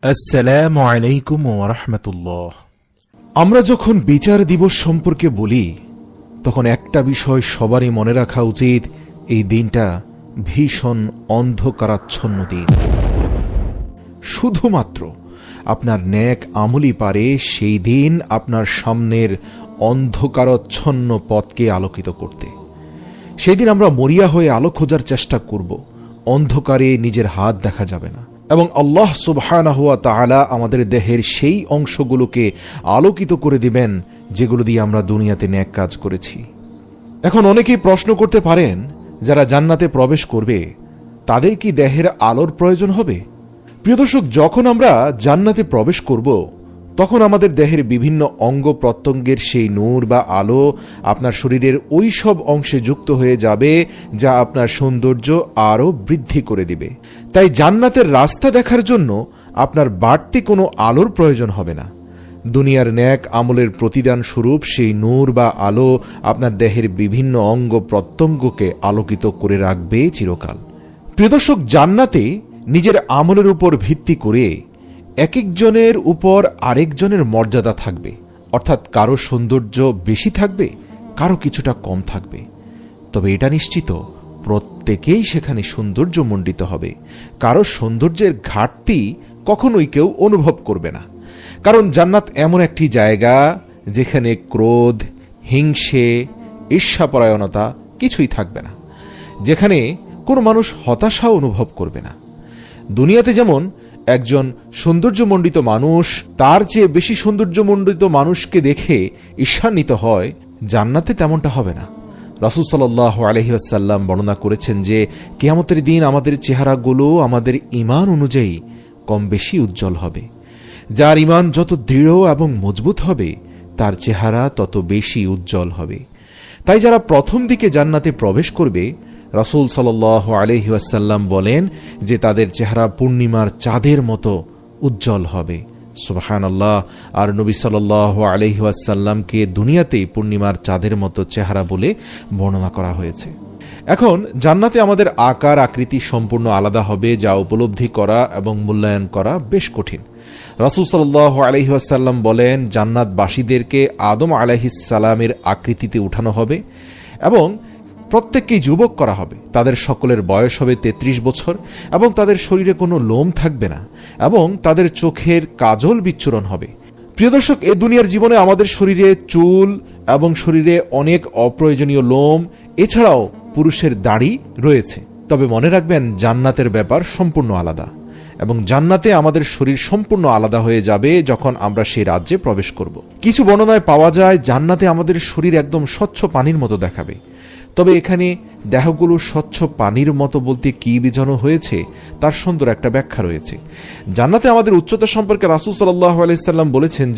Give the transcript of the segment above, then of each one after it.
আসসালামু আলাইকুম ওয়া রাহমাতুল্লাহ। আমরা যখন বিচার দিবস সম্পর্কে বলি তখন একটা বিষয় সবারই মনে রাখা উচিত, এই দিনটা ভীষণ অন্ধকারাচ্ছন্ন দিন। শুধুমাত্র আপনার নেক আমলই পারে সেই দিন আপনার সামনের অন্ধকারাচ্ছন্ন পথকে আলোকিত করতে। সেই দিন আমরা মরিয়া হয়ে আলো খোঁজার চেষ্টা করব, অন্ধকারে নিজের হাত দেখা যাবে না, এবং আল্লাহ সুবহানাহু ওয়া তাআলা আমাদের দেহের সেই অংশগুলোকে আলোকিত করে দিবেন যেগুলো দিয়ে আমরা দুনিয়াতে নেক কাজ করেছি। এখন অনেকেই প্রশ্ন করতে পারেন, যারা জান্নাতে প্রবেশ করবে তাদের কি দেহের আলোর প্রয়োজন হবে? প্রিয় দর্শক, যখন আমরা জান্নাতে প্রবেশ করব তখন আমাদের দেহের বিভিন্ন অঙ্গ প্রত্যঙ্গের সেই নূর বা আলো আপনার শরীরের ওই সব অংশে যুক্ত হয়ে যাবে যা আপনার সৌন্দর্য আরও বৃদ্ধি করে দিবে। তাই জান্নাতের রাস্তা দেখার জন্য আপনার বাড়তি কোনো আলোর প্রয়োজন হবে না। দুনিয়ার ন্যাক আমলের প্রতিদান স্বরূপ সেই নূর বা আলো আপনার দেহের বিভিন্ন অঙ্গ প্রত্যঙ্গকে আলোকিত করে রাখবে চিরকাল। প্রিয় দর্শক, জান্নাতে নিজের আমলের উপর ভিত্তি করে এক একজনের উপর আরেকজনের মর্যাদা থাকবে, অর্থাৎ কারো সৌন্দর্য বেশি থাকবে, কারো কিছুটা কম থাকবে। তবে এটা নিশ্চিত, প্রত্যেকেই সেখানে সৌন্দর্যমণ্ডিত হবে। কারো সৌন্দর্যের ঘাটতি কখনোই কেউ অনুভব করবে না, কারণ জান্নাত এমন একটি জায়গা যেখানে ক্রোধ, হিংসে, ঈর্ষাপরায়ণতা কিছুই থাকবে না, যেখানে কোনো মানুষ হতাশা অনুভব করবে না। দুনিয়াতে যেমন একজন সৌন্দর্যমণ্ডিত মানুষ তার চেয়ে বেশি সৌন্দর্যমণ্ডিত মানুষকে দেখে ঈর্ষান্বিত হয়, জান্নাতে তেমনটা হবে না। রাসূল সাল্লাল্লাহু আলাইহি ওয়াসাল্লাম বর্ণনা করেছেন যে কিয়ামতের দিন আমাদের চেহারাগুলো আমাদের ঈমান অনুযায়ী কম বেশি উজ্জ্বল হবে। যার ঈমান যত দৃঢ় এবং মজবুত হবে তার চেহারা তত বেশি উজ্জ্বল হবে। তাই যারা প্রথম দিকে জান্নাতে প্রবেশ করবে, রাসূল সাল্লাল্লাহু আলাইহি ওয়াসাল্লাম বলেন যে তাদের চেহারা পূর্ণিমার চাঁদের মতো উজ্জ্বল হবে। সুবহানাল্লাহ। আর নবী সাল্লাল্লাহু আলাইহি ওয়াসাল্লামকে দুনিয়াতেই পূর্ণিমার চাঁদের মতো চেহারা বলে বর্ণনা করা হয়েছে। এখন জান্নাতে আমাদের আকার আকৃতি সম্পূর্ণ আলাদা হবে, যা উপলব্ধি করা এবং মূল্যায়ন করা বেশ কঠিন। রাসূল সাল্লাল্লাহু আলাইহি ওয়াসাল্লাম বলেন, জান্নাতবাসীদেরকে আদম আলাইহিস সালামের আকৃতিতে উঠানো হবে এবং প্রত্যেককেই যুবক করা হবে। তাদের সকলের বয়স হবে 33 বছর এবং তাদের শরীরে কোনো লোম থাকবে না এবং তাদের চোখের কাজল বিচ্ছুরণ হবে। প্রিয় দর্শক, এ দুনিয়ার জীবনে আমাদের শরীরে চুল এবং শরীরে অনেক অপ্রয়োজনীয় লোম, এছাড়াও পুরুষের দাড়ি রয়েছে। তবে মনে রাখবেন, জান্নাতের ব্যাপার সম্পূর্ণ আলাদা এবং জান্নাতে আমাদের শরীর সম্পূর্ণ আলাদা হয়ে যাবে যখন আমরা সেই রাজ্যে প্রবেশ করব। কিছু বর্ণনায় পাওয়া যায় জান্নাতে আমাদের শরীর একদম স্বচ্ছ পানির মতো দেখাবে। তবে এখানে দেহগুলো স্বচ্ছ পানির মতো বলতে কি বোঝানো হয়েছে তার সুন্দর একটা ব্যাখ্যা রয়েছে। জান্নাতে আমাদের উচ্চতা সম্পর্কে রাসূল সাল্লাল্লাহু আলাইহি সাল্লাম বলেছেন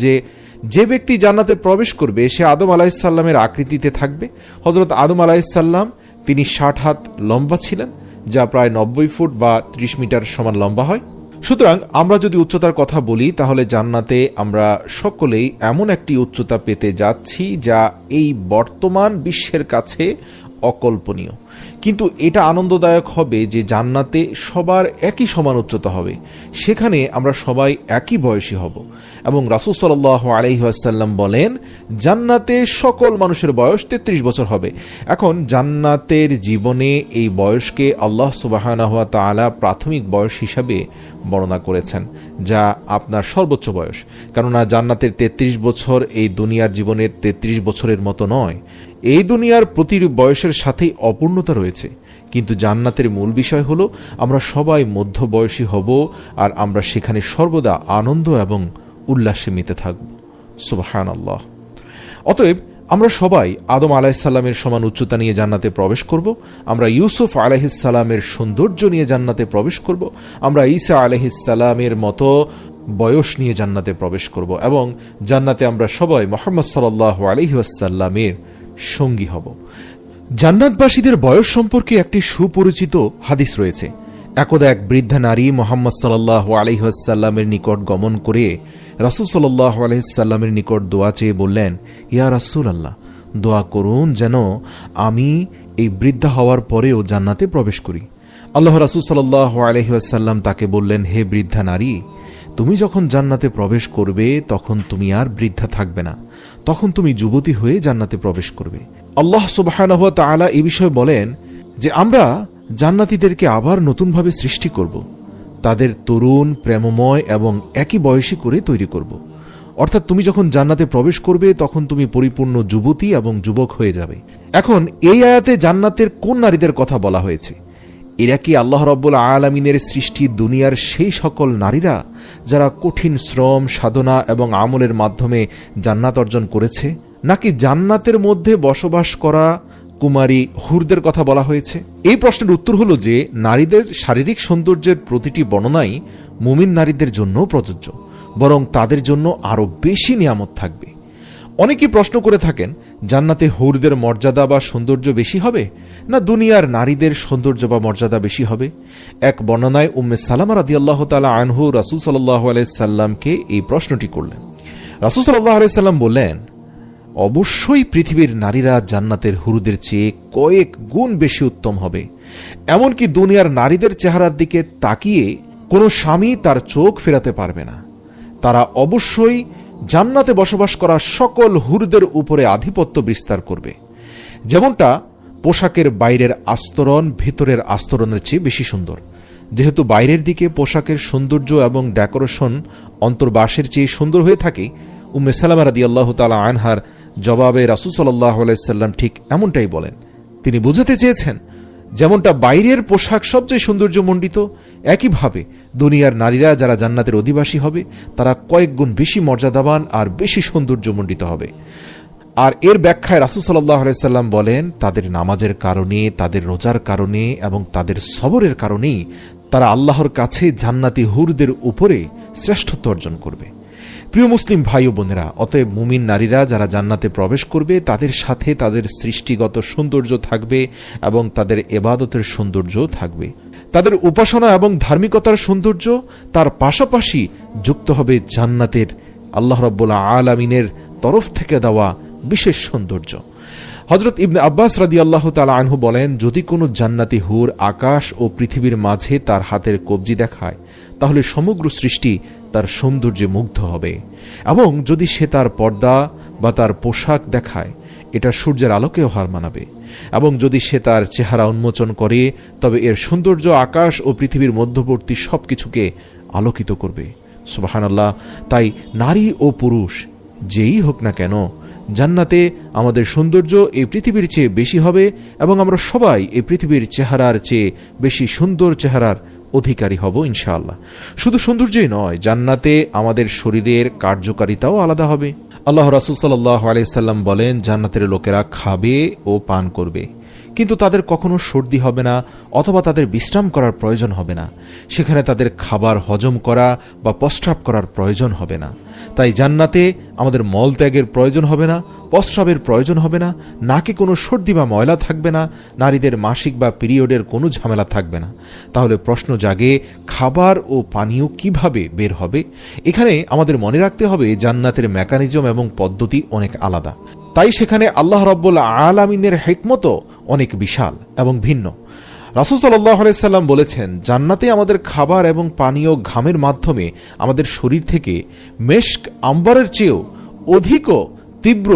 যে ব্যক্তি জান্নাতে প্রবেশ করবে সে আদম আলাইহিস সালামের আকৃতিতে থাকবে। হযরত আদম আলাইহিস সালাম তিনি 60 হাত লম্বা ছিলেন, যা প্রায় 90 ফুট বা 30 মিটার সমান লম্বা হয়। সুতরাং আমরা যদি উচ্চতার কথা বলি তাহলে জান্নাতে আমরা সকলেই এমন একটি উচ্চতা পেতে যাচ্ছি যা এই বর্তমান বিশ্বের কাছে অকল্পনীয়। কিন্তু এটা আনন্দদায়ক হবে যে জান্নাতে সবার একই সমান উচ্চতা হবে, সেখানে আমরা সবাই একই বয়সী হব। এবং রাসূল সাল্লাল্লাহু আলাইহি ওয়াসাল্লাম বলেন, জান্নাতে সকল মানুষের বয়স 33 বছর হবে। এখন জান্নাতের জীবনে এই বয়সকে আল্লাহ সুবহানাহু ওয়া তাআলা প্রাথমিক বয়স হিসাবে বর্ণনা করেছেন, যা আপনার সর্বোচ্চ বয়স। কেননা জান্নাতের 33 বছর এই দুনিয়ার জীবনের 33 বছরের মতো নয়। এই দুনিয়ার প্রতি বয়সের সাথেই অপূর্ণতা রয়েছে, কিন্তু জান্নাতের মূল বিষয় হলো আমরা সবাই মধ্যবয়সী হব আর আমরা সেখানে সর্বদা আনন্দ এবং উল্লাসে মেতে থাকব। সুবহানাল্লাহ। অতএব আমরা সবাই আদম আলাইহিস সালামের সমান উচ্চতা নিয়ে জান্নাতে প্রবেশ করব। আমরা ইউসুফ আলাইহিস সালামের সৌন্দর্য নিয়ে জান্নাতে প্রবেশ করব। আমরা ঈসা আলাইহিস সালামের মতো বয়স নিয়ে জান্নাতে প্রবেশ করব এবং জান্নাতে আমরা সবাই মুহাম্মদ সাল্লাল্লাহু আলাইহি ওয়াসাল্লামের সঙ্গী হব। জান্নাতবাসীদের বয়স সম্পর্কে একটি সুপরিচিত হাদিস রয়েছে। একদা এক বৃদ্ধা নারী মুহাম্মদ সাল্লাল্লাহু আলাইহি ওয়াসাল্লামের নিকট গমন করে রাসূল সাল্লাল্লাহু আলাইহি ওয়াসাল্লামের নিকট দোয়া চেয়ে বললেন, ইয়া রাসূলুল্লাহ, দোয়া করুন যেন আমি এই বৃদ্ধা হওয়ার পরেও জান্নাতে প্রবেশ করি। আল্লাহ রাসূল সাল্লাল্লাহু আলাইহি ওয়াসাল্লাম তাকে বললেন, হে বৃদ্ধা নারী, তুমি যখন জান্নাতে প্রবেশ করবে তখন তুমি আর বৃদ্ধা থাকবে না, তখন তুমি যুবতী হয়ে জান্নাতে প্রবেশ করবে। আল্লাহ সুবহানাহু ওয়া তাআলা এই বিষয়ে বলেন যে আমরা জান্নাতীদেরকে আবার নতুনভাবে সৃষ্টি করব, তাদের তরুণ, প্রেমময় এবং একই বয়সী করে তৈরি করব। অর্থাৎ তুমি যখন জান্নাতে প্রবেশ করবে তখন তুমি পরিপূর্ণ যুবতী এবং যুবক হয়ে যাবে। এখন এই আয়াতে জান্নাতের কোন নারীদের কথা বলা হয়েছে? এরা কি আল্লাহ রাব্বুল আলামিনের সৃষ্টি দুনিয়ার সেই সকল নারীরা যারা কঠিন শ্রম, সাধনা এবং আমলের মাধ্যমে জান্নাত অর্জন করেছে, নাকি জান্নাতের মধ্যে বসবাস করা কুমারী হুরদের কথা বলা হয়েছে? এই প্রশ্নের উত্তর হলো যে নারীদের শারীরিক সৌন্দর্যের প্রতিটি বর্ণনাই মুমিন নারীদের জন্য প্রযোজ্য, বরং তাদের জন্য আরো বেশি নিয়ামত থাকবে। অনেকেই প্রশ্ন করে থাকেন, জান্নাতে হুরদের মর্যাদা বা সৌন্দর্য বেশি হবে, না দুনিয়ার নারীদের সৌন্দর্য বা মর্যাদা বেশি হবে? এক বর্ণনায় উম্মে সালামা রাদিয়াল্লাহু তাআলা আনহু রাসূল সাল্লাল্লাহু আলাইহি সাল্লামকে এই প্রশ্নটি করলেন। রাসূল সাল্লাল্লাহু আলাইহি সাল্লাম বললেন, অবশ্যই পৃথিবীর নারীরা জান্নাতের হুরদের চেয়ে কয়েক গুণ বেশি উত্তম হবে। এমনকি দুনিয়ার নারীদের চেহারার দিকে তাকিয়ে কোনো স্বামী তার চোখ ফেরাতে পারবে না। তারা অবশ্যই জান্নাতে বসবাস করা সকল হুরদের উপরে আধিপত্য বিস্তার করবে। যেমনটা পোশাকের বাইরের আস্তরণ ভিতরের আস্তরণের চেয়ে বেশি সুন্দর। যেহেতু বাইরের দিকে পোশাকের সৌন্দর্য এবং ডেকোরেশন অন্তর্বাসের চেয়ে সুন্দর হয়ে থাকে, উম্মে সালামা রাদিয়াল্লাহু তাআলা আনহার জবাবে রাসূল সাল্লাল্লাহু আলাইহি সাল্লাম ঠিক এমনটাই বলেন। তিনি বোঝাতে চেয়েছেন, যেমনটা বাইরের পোশাক সবচেয়ে সৌন্দর্যমণ্ডিত, একইভাবে দুনিয়ার নারীরা যারা জান্নাতের অধিবাসী হবে তারা কয়েক গুণ বেশি মর্যাদাবান আর বেশি সৌন্দর্যমণ্ডিত হবে। আর এর ব্যাখ্যায় রাসূল সাল্লাল্লাহু আলাইহি সাল্লাম বলেন, তাদের নামাজের কারণে, তাদের রোজার কারণে এবং তাদের সবরের কারণেই তারা আল্লাহর কাছে জান্নাতি হুরদের উপরে শ্রেষ্ঠত্ব অর্জন করবে। প্রিয় মুসলিম ভাই ও বোনেরা, অতএব মুমিন নারীরা যারা জান্নাতে প্রবেশ করবে তাদের সাথে তাদের সৃষ্টিগত সৌন্দর্য থাকবে এবং তাদের ইবাদতের সৌন্দর্য থাকবে। তাদের উপাসনা এবং ধার্মিকতার সৌন্দর্য তার পাশাপাশি যুক্ত হবে জান্নাতের আল্লাহ রাব্বুল আলামিনের তরফ থেকে দেওয়া বিশেষ সৌন্দর্য। হযরত ইবনে আব্বাস রাদিয়াল্লাহু তাআলা আনহু বলেন, যদি কোনো জান্নাতি হুর আকাশ ও পৃথিবীর মাঝে তার হাতের কবজি দেখায় তাহলে সমগ্র সৃষ্টি তার সৌন্দর্যে মুগ্ধ হবে, এবং যদি সে তার পর্দা বা তার পোশাক দেখায় এটা সূর্যের আলোকেও হার মানাবে, এবং যদি সে তার চেহারা উন্মোচন করে তবে এর সৌন্দর্য আকাশ ও পৃথিবীর মধ্যবর্তী সবকিছুকে আলোকিত করবে। সুবহানাল্লাহ। তাই নারী ও পুরুষ যেই হোক না কেন, জান্নাতে আমাদের সৌন্দর্য এই পৃথিবীর চেয়ে বেশি হবে এবং আমরা সবাই এই পৃথিবীর চেহারার চেয়ে বেশি সুন্দর চেহারার অধিকারী হব ইনশাআল্লাহ। শুধু সৌন্দর্যই নয়, জান্নাতে আমাদের শরীরের কার্যকারিতাও আলাদা হবে। আল্লাহ রাসূল সাল্লাল্লাহু আলাইহি সাল্লাম বলেন, জান্নাতের লোকেরা খাবে ও পান করবে, কিন্তু তাদের কখনো সর্দি হবে না অথবা তাদের বিশ্রাম করার প্রয়োজন হবে না। সেখানে তাদের খাবার হজম করা বা প্রস্রাব করার প্রয়োজন হবে না। তাই জান্নাতে আমাদের মল ত্যাগের প্রয়োজন হবে না, প্রস্রাবের প্রয়োজন হবে না, নাকে কোনো সর্দি বা ময়লা থাকবে না, নারীদের মাসিক বা পিরিয়ডের কোনো ঝামেলা থাকবে না। তাহলে প্রশ্ন জাগে, খাবার ও পানীয় কিভাবে বের হবে? এখানে আমাদের মনে রাখতে হবে জান্নাতের মেকানিজম এবং পদ্ধতি অনেক আলাদা। তাই সেখানে আল্লাহ রাব্বুল আলামিনের হিকমতও অনেক বিশাল এবং ভিন্ন। রাসূল সাল্লাল্লাহু আলাইহি সাল্লাম বলেছেন, জান্নাতে আমাদের খাবার এবং পানীয় ঘামের মাধ্যমে আমাদের শরীর থেকে মেশক আম্বরের চেয়েও অধিক তীব্র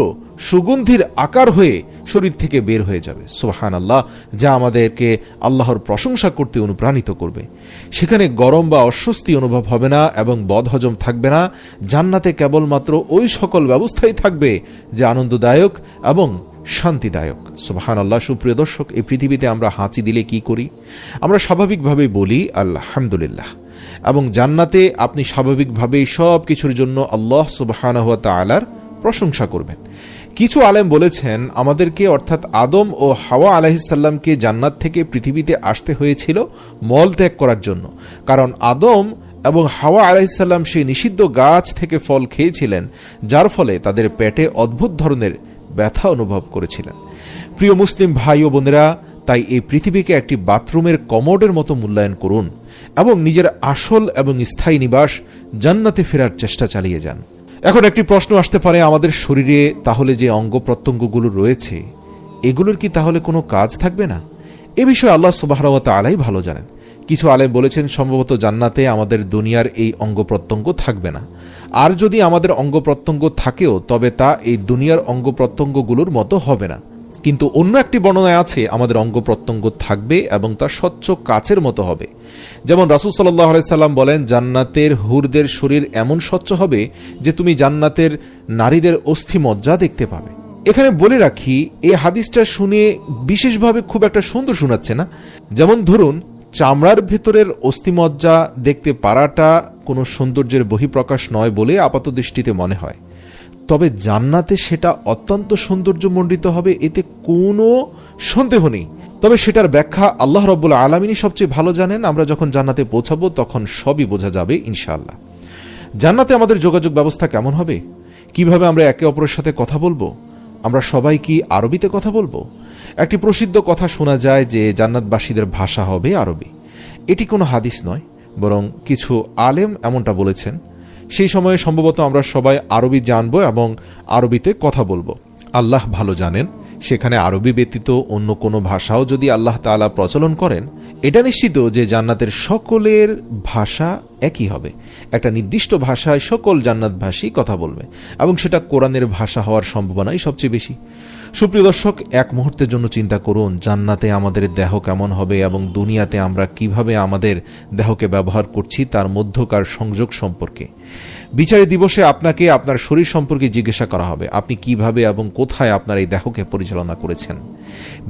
সুগন্ধির আকার হয়ে শরীর থেকে বের হয়ে যাবে। সুবহানাল্লাহ। যা আমাদেরকে আল্লাহর প্রশংসা করতে অনুপ্রাণিত করবে। সেখানে গরম বা অস্বস্তি অনুভব হবে না এবং বদহজম থাকবে না। জান্নাতে কেবলমাত্র ওই সকল ব্যবস্থাই থাকবে যে আনন্দদায়ক এবং শান্তিদায়ক। সুবহানাল্লাহ। সুপ্রিয় দর্শক, এই পৃথিবীতে আমরা হাঁচি দিলে কি করি? আমরা স্বাভাবিকভাবে বলি আলহামদুলিল্লাহ, এবং জান্নাতে আপনি স্বাভাবিকভাবেই সব কিছুর জন্য আল্লাহ সুবহানাহু ওয়া তাআলার প্রশংসা করবেন। কিছু আলেম বলেছেন, আমাদেরকে অর্থাৎ আদম ও হাওয়া আলাইহিস সালামকে জান্নাত থেকে পৃথিবীতে আসতে হয়েছিল মল ত্যাগ করার জন্য, কারণ আদম এবং হাওয়া আলাইহিস সালাম সেই নিষিদ্ধ গাছ থেকে ফল খেয়েছিলেন, যার ফলে তাদের পেটে অদ্ভুত ধরনের ব্যথা অনুভব করেছিলেন। প্রিয় মুসলিম ভাই ও বোনেরা, তাই এই পৃথিবীকে একটি বাথরুমের কমোডের মতো মূল্যায়ন করুন এবং নিজের আসল এবং স্থায়ী নিবাস জান্নাতে ফেরার চেষ্টা চালিয়ে যান। এখন একটি প্রশ্ন আসতে পারে, আমাদের শরীরে তাহলে যে অঙ্গ প্রত্যঙ্গগুলো রয়েছে এগুলোর কি তাহলে কোনো কাজ থাকবে না? এ বিষয়ে আল্লাহ সুবহানাহু ওয়া তাআলাই ভালো জানেন। কিছু আলেম বলেছেন সম্ভবত জান্নাতে আমাদের দুনিয়ার এই অঙ্গ প্রত্যঙ্গ থাকবে না, আর যদি আমাদের অঙ্গ প্রত্যঙ্গ থাকেও তবে তা এই দুনিয়ার অঙ্গ প্রত্যঙ্গগুলোর মতো হবে না। কিন্তু অন্য একটি বর্ণনায় আছে আমাদের অঙ্গ প্রত্যঙ্গ থাকবে এবং তা স্বচ্ছ কাচের মতো হবে। যেমন রাসূল সাল্লাল্লাহু আলাইহি সাল্লাম বলেন, জান্নাতের হুরদের শরীর এমন স্বচ্ছ হবে যে তুমি জান্নাতের নারীদের অস্থিমজ্জা দেখতে পাবে। এখানে বলে রাখি, এই হাদিসটা শুনে বিশেষভাবে খুব একটা সুন্দর শোনাচ্ছে না। যেমন ধরুন, চামড়ার ভেতরের অস্থিমজ্জা দেখতে পারাটা কোনো সৌন্দর্যের বহিঃপ্রকাশ নয় বলে আপাত দৃষ্টিতে মনে হয়, তবে জান্নাতে সেটা অত্যন্ত সৌন্দর্যমণ্ডিত হবে, এতে কোনো সন্দেহ নেই। তবে সেটার ব্যাখ্যা আল্লাহ রাব্বুল আলামিনই সবচেয়ে ভালো জানেন। আমরা যখন জান্নাতে পৌঁছাবো তখন সবই বোঝা যাবে ইনশাআল্লাহ। জান্নাতে আমাদের যোগাযোগ ব্যবস্থা কেমন হবে? কিভাবে আমরা একে অপরের সাথে কথা বলবো? আমরা সবাই কি আরবিতে কথা বলবো? একটি প্রসিদ্ধ কথা শোনা যায় যে জান্নাতবাসীদের ভাষা হবে আরবি। এটি কোনো হাদিস নয়, বরং কিছু আলেম এমনটা বলেছেন। সেই সময়ে সম্ভবত আমরা সবাই আরবি জানব এবং আরবিতে কথা বলবো। আল্লাহ ভালো জানেন, সেখানে আরবি ব্যতীত অন্য কোনো ভাষাও যদি আল্লাহ তাআলা প্রচলন করেন, এটা নিশ্চিত যে জান্নাতের সকলের ভাষা একই হবে। একটা নির্দিষ্ট ভাষায় সকল জান্নাতবাসী কথা বলবে এবং সেটা কোরআনের ভাষা হওয়ার সম্ভাবনাই সবচেয়ে বেশি। সুপ্রিয় দর্শক, এক মুহূর্তের জন্য চিন্তা করুন জান্নাতে আমাদের দেহ কেমন হবে এবং দুনিয়াতে আমরা কিভাবে আমাদের দেহকে ব্যবহার করছি তার মধ্যকার সংযোগ সম্পর্কে। বিচারের দিবসে আপনাকে আপনার শরীর সম্পর্কে জিজ্ঞাসা করা হবে, আপনি কিভাবে এবং কোথায় আপনার এই দেহকে পরিচালনা করেছেন।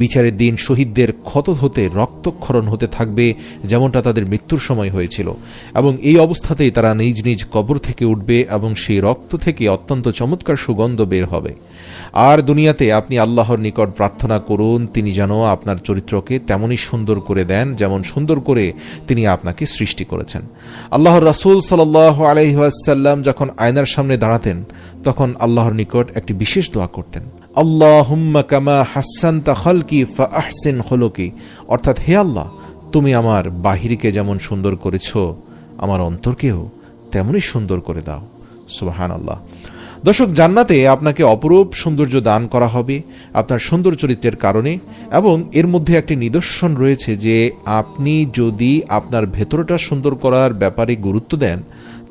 বিচারের দিন শহীদদের ক্ষত হতে রক্তক্ষরণ হতে থাকবে, যেমনটা তাদের মৃত্যুর সময় হয়েছিল, এবং এই অবস্থাতেই তারা নিজ নিজ কবর থেকে উঠবে এবং সেই রক্ত থেকে অত্যন্ত চমৎকার সুগন্ধ বের হবে। আর দুনিয়াতে আপনি আল্লাহর নিকট প্রার্থনা করুন তিনি যেন আপনার চরিত্রকে তেমনই সুন্দর করে দেন যেমন সুন্দর করে তিনি আপনাকে সৃষ্টি করেছেন। আল্লাহর রাসূল সাল্লাল্লাহু আলাইহি ওয়াসাল্লাম যখন আয়নার সামনে দাঁড়াতেন তখন আল্লাহর নিকট একটি বিশেষ দোয়া করতেন, আল্লাহুম্মা কামা হাসানতা খালকি ফাআহসিন খুলুকি, অর্থাৎ হে আল্লাহ, তুমি আমার বাহিরকে যেমন সুন্দর করেছো আমার অন্তরকেও তেমনই সুন্দর করে দাও। সুবহানাল্লাহ। দর্শক, জান্নাতে আপনাকে অপরূপ সৌন্দর্য দান করা হবে আপনার সুন্দর চরিত্রের কারণে, এবং এর মধ্যে একটি নিদর্শন রয়েছে যে আপনি যদি আপনার ভেতরটা সুন্দর করার ব্যাপারে গুরুত্ব দেন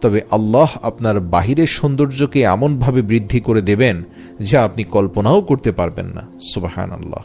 তবে আল্লাহ আপনার বাহিরের সৌন্দর্যকে এমনভাবে বৃদ্ধি করে দেবেন যা আপনি কল্পনাও করতে পারবেন না। সুবহানাল্লাহ।